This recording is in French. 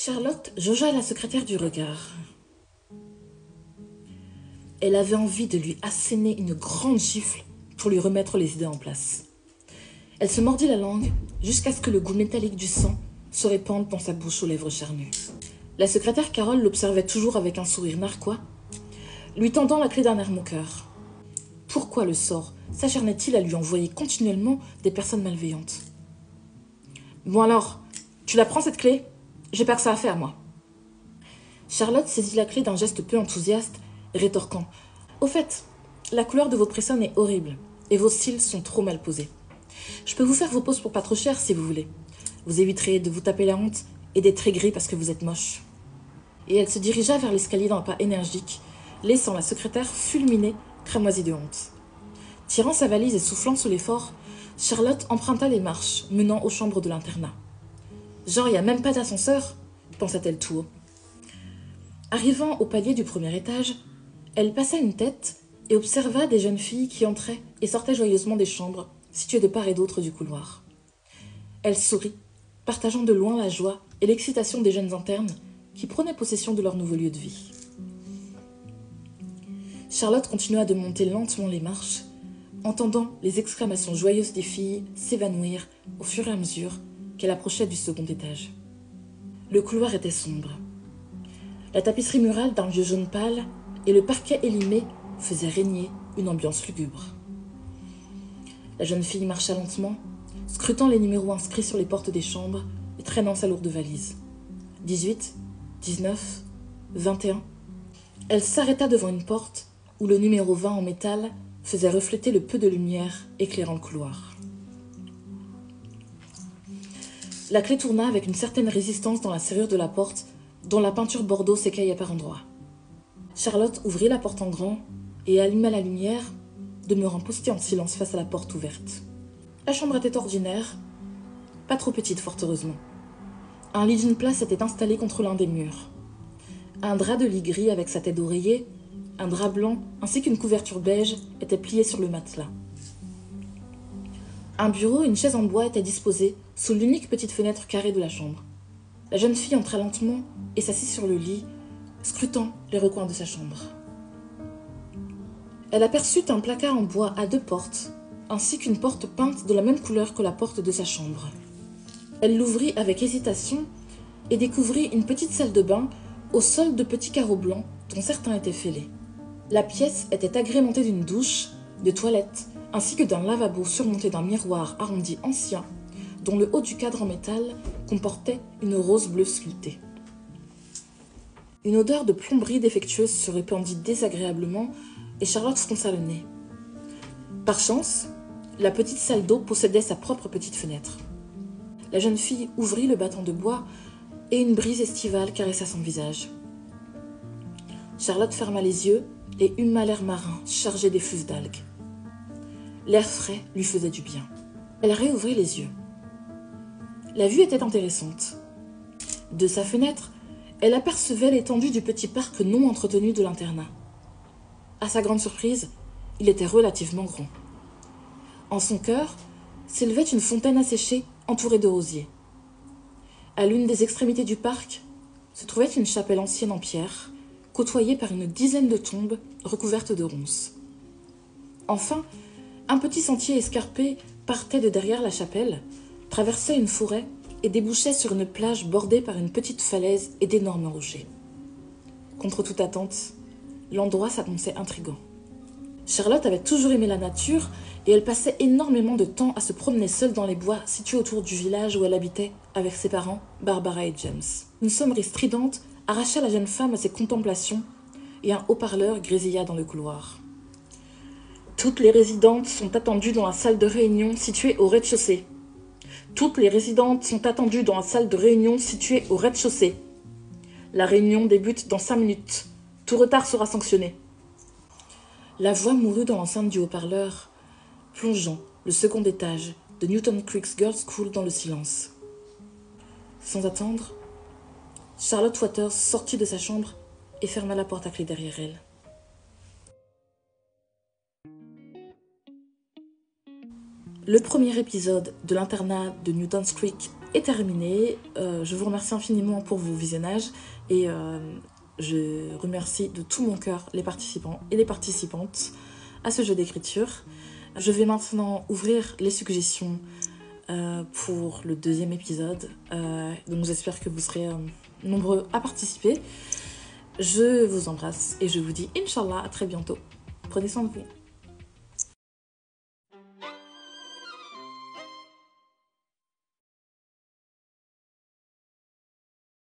Charlotte jaugea la secrétaire du regard. Elle avait envie de lui asséner une grande gifle pour lui remettre les idées en place. Elle se mordit la langue jusqu'à ce que le goût métallique du sang se répande dans sa bouche aux lèvres charnues. La secrétaire Carole l'observait toujours avec un sourire narquois, lui tendant la clé d'un air moqueur. Pourquoi le sort s'acharnait-il à lui envoyer continuellement des personnes malveillantes? Bon alors, tu la prends cette clé? J'ai pas que ça à faire, moi. Charlotte saisit la clé d'un geste peu enthousiaste, rétorquant. Au fait, la couleur de vos pressons est horrible et vos cils sont trop mal posés. Je peux vous faire vos poses pour pas trop cher si vous voulez. Vous éviterez de vous taper la honte et d'être aigri parce que vous êtes moche. Et elle se dirigea vers l'escalier d'un pas énergique, laissant la secrétaire fulminée, cramoisie de honte. Tirant sa valise et soufflant sous l'effort, Charlotte emprunta les marches menant aux chambres de l'internat. Genre, y a même pas d'ascenseur, pensa-t-elle tout haut. Arrivant au palier du premier étage, elle passa une tête et observa des jeunes filles qui entraient et sortaient joyeusement des chambres situées de part et d'autre du couloir. Elle sourit, partageant de loin la joie et l'excitation des jeunes internes qui prenaient possession de leur nouveau lieu de vie. Charlotte continua de monter lentement les marches, entendant les exclamations joyeuses des filles s'évanouir au fur et à mesure qu'elle approchait du second étage. Le couloir était sombre. La tapisserie murale d'un vieux jaune pâle et le parquet élimé faisaient régner une ambiance lugubre. La jeune fille marcha lentement, scrutant les numéros inscrits sur les portes des chambres et traînant sa lourde valise. 18, 19, 21. Elle s'arrêta devant une porte où le numéro 20 en métal faisait refléter le peu de lumière éclairant le couloir. La clé tourna avec une certaine résistance dans la serrure de la porte, dont la peinture bordeaux s'écaillait par endroits. Charlotte ouvrit la porte en grand et alluma la lumière, demeurant postée en silence face à la porte ouverte. La chambre était ordinaire, pas trop petite fort heureusement. Un lit d'une place était installé contre l'un des murs. Un drap de lit gris avec sa tête d'oreiller, un drap blanc ainsi qu'une couverture beige étaient pliés sur le matelas. Un bureau et une chaise en bois étaient disposés sous l'unique petite fenêtre carrée de la chambre. La jeune fille entra lentement et s'assit sur le lit, scrutant les recoins de sa chambre. Elle aperçut un placard en bois à 2 portes, ainsi qu'une porte peinte de la même couleur que la porte de sa chambre. Elle l'ouvrit avec hésitation et découvrit une petite salle de bain au sol de petits carreaux blancs dont certains étaient fêlés. La pièce était agrémentée d'une douche, de toilettes, ainsi que d'un lavabo surmonté d'un miroir arrondi ancien, dont le haut du cadre en métal comportait une rose bleue sculptée. Une odeur de plomberie défectueuse se répandit désagréablement et Charlotte fronça le nez. Par chance, la petite salle d'eau possédait sa propre petite fenêtre. La jeune fille ouvrit le battant de bois et une brise estivale caressa son visage. Charlotte ferma les yeux et huma l'air marin chargé d'effluves d'algues. L'air frais lui faisait du bien. Elle réouvrit les yeux. La vue était intéressante. De sa fenêtre, elle apercevait l'étendue du petit parc non entretenu de l'internat. À sa grande surprise, il était relativement grand. En son cœur s'élevait une fontaine asséchée entourée de rosiers. À l'une des extrémités du parc se trouvait une chapelle ancienne en pierre, côtoyée par une dizaine de tombes recouvertes de ronces. Enfin, un petit sentier escarpé partait de derrière la chapelle, traversait une forêt et débouchait sur une plage bordée par une petite falaise et d'énormes rochers. Contre toute attente, l'endroit s'annonçait intrigant. Charlotte avait toujours aimé la nature et elle passait énormément de temps à se promener seule dans les bois situés autour du village où elle habitait avec ses parents, Barbara et James. Une sonnerie stridente arracha la jeune femme à ses contemplations et un haut-parleur grésilla dans le couloir. Toutes les résidentes sont attendues dans la salle de réunion située au rez-de-chaussée. Toutes les résidentes sont attendues dans la salle de réunion située au rez-de-chaussée. La réunion débute dans 5 minutes. Tout retard sera sanctionné. La voix mourut dans l'enceinte du haut-parleur, plongeant le second étage de Newton Creek Girls' School dans le silence. Sans attendre, Charlotte Waters sortit de sa chambre et ferma la porte à clé derrière elle. Le premier épisode de l'internat de Newton's Creek est terminé. Je vous remercie infiniment pour vos visionnages et je remercie de tout mon cœur les participants et les participantes à ce jeu d'écriture. Je vais maintenant ouvrir les suggestions pour le deuxième épisode. Donc j'espère que vous serez nombreux à participer. Je vous embrasse et je vous dis Inch'Allah à très bientôt. Prenez soin de vous.